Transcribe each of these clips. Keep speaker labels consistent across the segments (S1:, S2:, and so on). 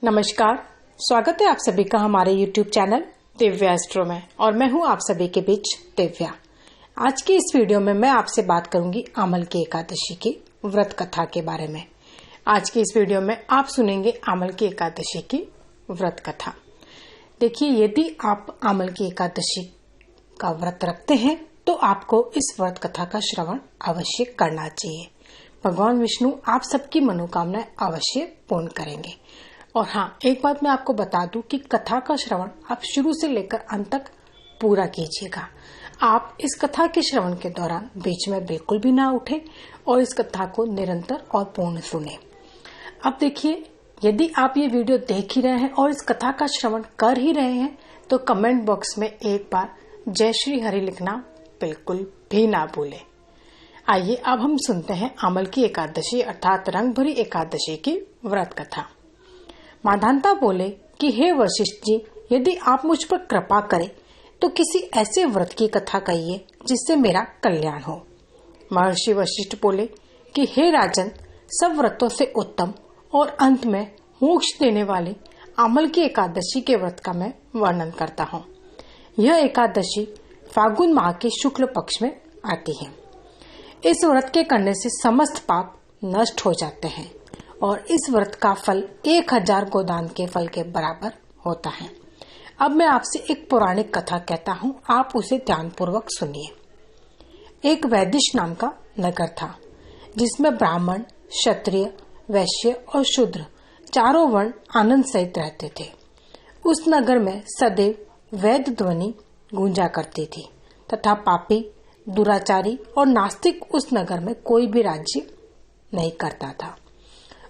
S1: नमस्कार, स्वागत है आप सभी का हमारे YouTube चैनल दिव्या एस्ट्रो में और मैं हूं आप सभी के बीच दिव्या। आज की इस वीडियो में मैं आपसे बात करूंगी आमल की एकादशी की व्रत कथा के बारे में। आज की इस वीडियो में आप सुनेंगे आमल की एकादशी की व्रत कथा। देखिए, यदि आप आमल की एकादशी का व्रत रखते हैं तो आपको इस व्रत कथा का श्रवण अवश्य करना चाहिए। भगवान विष्णु आप सबकी मनोकामनाएं अवश्य पूर्ण करेंगे। और हाँ, एक बात मैं आपको बता दूं कि कथा का श्रवण आप शुरू से लेकर अंत तक पूरा कीजिएगा। आप इस कथा के श्रवण के दौरान बीच में बिल्कुल भी ना उठे और इस कथा को निरंतर और पूर्ण सुने। अब देखिए, यदि आप ये वीडियो देख ही रहे हैं और इस कथा का श्रवण कर ही रहे हैं तो कमेंट बॉक्स में एक बार जय श्री हरि लिखना बिल्कुल भी ना भूलें। आइए अब हम सुनते हैं आमल की एकादशी अर्थात रंग भरी एकादशी की व्रत कथा। माधानता बोले कि हे वशिष्ठ जी, यदि आप मुझ पर कृपा करें तो किसी ऐसे व्रत की कथा कहिए जिससे मेरा कल्याण हो। महर्षि वशिष्ठ बोले कि हे राजन, सब व्रतों से उत्तम और अंत में मोक्ष देने वाले आमल की एकादशी के व्रत का मैं वर्णन करता हूँ। यह एकादशी फागुन माह के शुक्ल पक्ष में आती है। इस व्रत के करने से समस्त पाप नष्ट हो जाते हैं और इस व्रत का फल 1000 गोदान के फल के बराबर होता है। अब मैं आपसे एक पौराणिक कथा कहता हूँ, आप उसे ध्यानपूर्वक सुनिए। एक वैदिश नाम का नगर था जिसमें ब्राह्मण, क्षत्रिय, वैश्य और शूद्र चारों वर्ण आनंद सहित रहते थे। उस नगर में सदैव वैद ध्वनि गूंजा करती थी तथा पापी, दुराचारी और नास्तिक उस नगर में कोई भी राज्य नहीं करता था।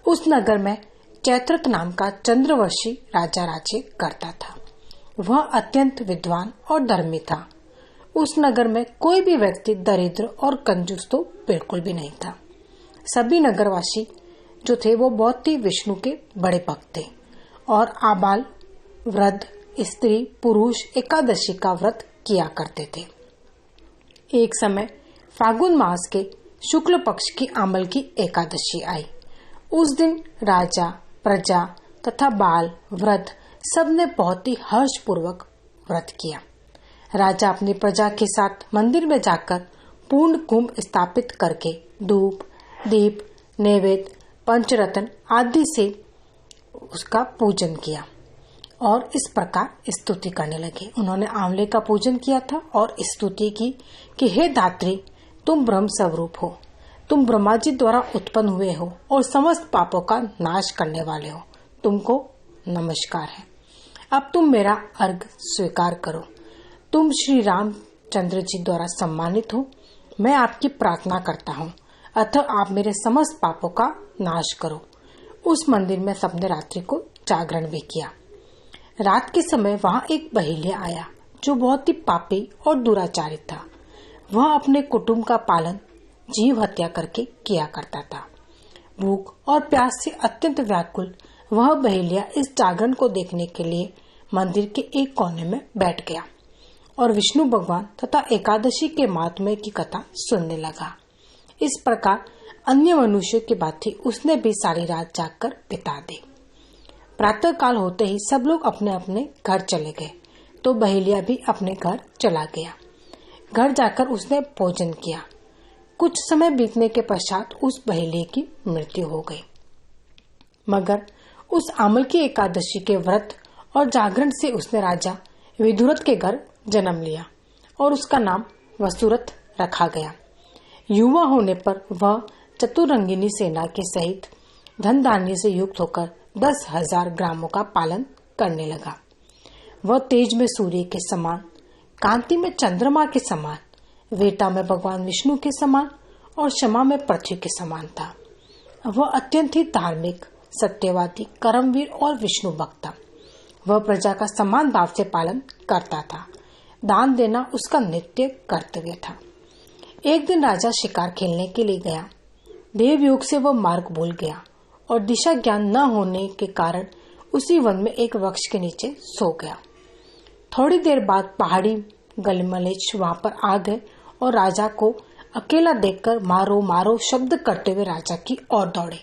S1: उस नगर में चैत्रक नाम का चंद्रवंशी राजा राज्य करता था। वह अत्यंत विद्वान और धर्मी था। उस नगर में कोई भी व्यक्ति दरिद्र और कंजूस तो बिल्कुल भी नहीं था। सभी नगरवासी जो थे वो बहुत ही विष्णु के बड़े भक्त थे और आबाल, वृद्ध, स्त्री, पुरुष एकादशी का व्रत किया करते थे। एक समय फागुन मास के शुक्ल पक्ष की आमल की एकादशी आई। उस दिन राजा, प्रजा तथा बाल, वृद्ध सबने बहुत ही हर्षपूर्वक व्रत किया। राजा अपनी प्रजा के साथ मंदिर में जाकर पूर्ण कुंभ स्थापित करके धूप, दीप, नैवेद्य, पंचरत्न आदि से उसका पूजन किया और इस प्रकार स्तुति करने लगे। उन्होंने आंवले का पूजन किया था और स्तुति की कि हे धात्री, तुम ब्रह्म स्वरूप हो, तुम ब्रह्मा जी द्वारा उत्पन्न हुए हो और समस्त पापों का नाश करने वाले हो। तुमको नमस्कार है। अब तुम मेरा अर्घ स्वीकार करो। तुम श्री रामचंद्र जी द्वारा सम्मानित हो। मैं आपकी प्रार्थना करता हूँ, अतः आप मेरे समस्त पापों का नाश करो। उस मंदिर में सबने रात्रि को जागरण भी किया। रात के समय वहां एक बहेलिया आया जो बहुत ही पापी और दुराचारी था। वह अपने कुटुंब का पालन जीव हत्या करके किया करता था। भूख और प्यास से अत्यंत व्याकुल वह बहेलिया इस जागरण को देखने के लिए मंदिर के एक कोने में बैठ गया और विष्णु भगवान तथा एकादशी के महात्म्य की कथा सुनने लगा। इस प्रकार अन्य मनुष्यों की भांति उसने भी सारी रात जागकर बिता दी। प्रातः काल होते ही सब लोग अपने अपने घर चले गए तो बहेलिया भी अपने घर चला गया। घर जाकर उसने भोजन किया। कुछ समय बीतने के पश्चात उस बहेलिये की मृत्यु हो गई। मगर उस आमल की एकादशी के व्रत और जागरण से उसने राजा विदुरथ के घर जन्म लिया और उसका नाम वसुरथ रखा गया। युवा होने पर वह चतुरंगिनी सेना के सहित धन धान्य से युक्त होकर 10,000 ग्रामों का पालन करने लगा। वह तेज में सूर्य के समान, कांति में चंद्रमा के समान, वीरता में भगवान विष्णु के समान और क्षमा में पृथ्वी के समान था। वह अत्यंत ही धार्मिक, सत्यवादी, कर्मवीर और विष्णु भक्त था। वह प्रजा का समान भाव से पालन करता था। दान देना उसका नित्य कर्तव्य था। एक दिन राजा शिकार खेलने के लिए गया। देवयोग से वह मार्ग भूल गया और दिशा ज्ञान न होने के कारण उसी वन में एक वृक्ष के नीचे सो गया। थोड़ी देर बाद पहाड़ी गलमलेच वहां पर आ गए और राजा को अकेला देखकर मारो मारो शब्द करते हुए राजा की ओर दौड़े।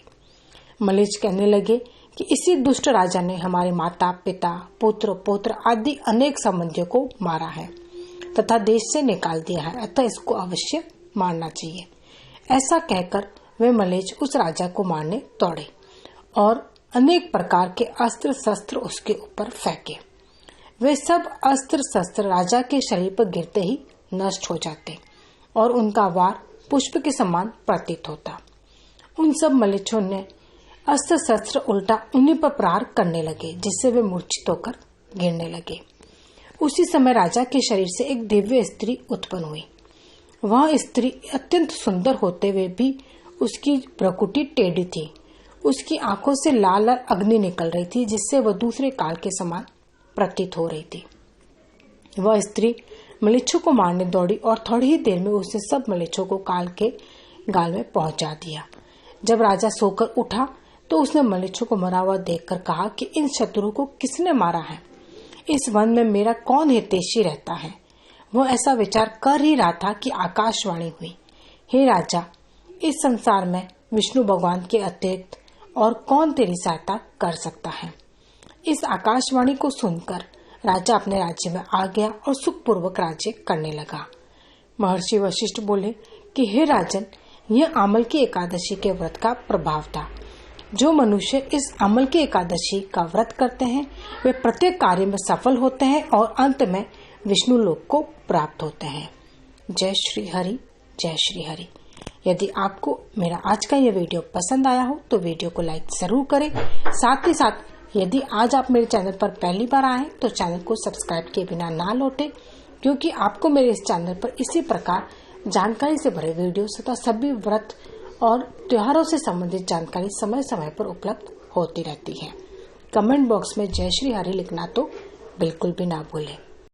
S1: मलेच कहने लगे कि इसी दुष्ट राजा ने हमारे माता पिता पुत्र पौत्र आदि अनेक संबंधियों को मारा है तथा देश से निकाल दिया है, अतः इसको अवश्य मारना चाहिए। ऐसा कहकर वे मलेच्छ उस राजा को मारने दौड़े और अनेक प्रकार के अस्त्र शस्त्र उसके ऊपर फेंके। वे सब अस्त्र शस्त्र राजा के शरीर पर गिरते ही नष्ट हो जाते और उनका वार पुष्प के समान प्रतीत होता। उन सब मलेच्छों ने अस्त्र शस्त्र उल्टा उन्हीं पर प्रहार करने लगे, जिससे वे मूर्छित होकर गिरने लगे। उसी समय राजा के शरीर से एक दिव्य स्त्री उत्पन्न हुई। वह स्त्री अत्यंत सुंदर होते हुए भी उसकी भ्रुकुटी टेढ़ी थी। उसकी आंखों से लाल लाल अग्नि निकल रही थी, जिससे वह दूसरे काल के समान प्रतीत हो रही थी। वह स्त्री मलेच्छों को मारने दौड़ी और थोड़ी ही देर में उसने सब मलेच्छों को काल के गाल में पहुंचा दिया। जब राजा सोकर उठा तो उसने मलेच्छों को मरा हुआ देखकर कहा कि इन शत्रुओं को किसने मारा है? इस वन में मेरा कौन हितैषी रहता है? वह ऐसा विचार कर ही रहा था कि आकाशवाणी हुई, हे राजा, इस संसार में विष्णु भगवान के अतिरिक्त और कौन तेरी सहायता कर सकता है? इस आकाशवाणी को सुनकर राजा अपने राज्य में आ गया और सुखपूर्वक राज्य करने लगा। महर्षि वशिष्ठ बोले कि हे राजन, यह आमल की एकादशी के व्रत का प्रभाव था। जो मनुष्य इस आमल की एकादशी का व्रत करते हैं वे प्रत्येक कार्य में सफल होते हैं और अंत में विष्णु लोक को प्राप्त होते हैं। जय श्री हरि, जय श्री हरि। यदि आपको मेरा आज का यह वीडियो पसंद आया हो तो वीडियो को लाइक जरूर करें। साथ ही साथ यदि आज आप मेरे चैनल पर पहली बार आए तो चैनल को सब्सक्राइब किए बिना ना लौटे, क्योंकि आपको मेरे इस चैनल पर इसी प्रकार जानकारी से भरे वीडियो तथा सभी व्रत और त्योहारों से संबंधित जानकारी समय समय पर उपलब्ध होती रहती है। कमेंट बॉक्स में जय श्री हरि लिखना तो बिल्कुल भी ना भूलें।